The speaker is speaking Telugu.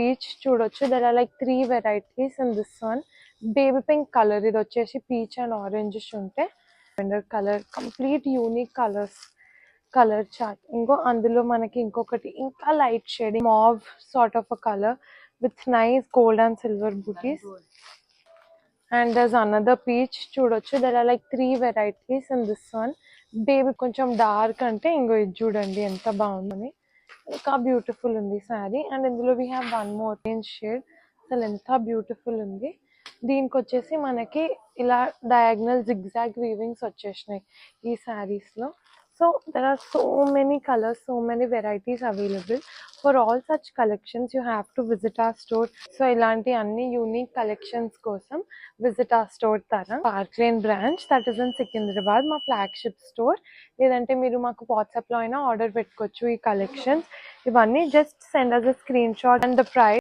పీచ్ చూడొచ్చు. There are like 3 varieties in this one. Baby pink colour, ఇది వచ్చేసి పీచ్ అండ్ ఆరెంజ్ ఉంటే colour, complete unique colour chart. అందులో మనకి ఇంకొకటి ఇంకా light shade mauve sort of a colour with nice gold and silver butis. And there's another peach చూడొచ్చు. There are like 3 varieties in this one. Baby కొంచెం డార్క్ అంటే ఇది చూడండి ఎంత బాగుందని, ఇంకా బ్యూటిఫుల్ ఉంది శారీ. అండ్ ఇందులో we have one more orange shade, అసలు ఎంత బ్యూటిఫుల్ ఉంది. దీనికి వచ్చేసి మనకి ఇలా డయాగ్నల్ జిగ్జాగ్ వీవింగ్స్ వచ్చేసినాయి ఈ శారీస్లో. So there are so many colors, so many varieties available. For all such collections you have to visit our store. So ilanti anni unique collections kosam visit our store Tara Park Lane branch, that is in Secunderabad, ma flagship store. Ledante meeru maaku WhatsApp lo aina order pettukochu ee collections. Ivanni just send us a screenshot and the price.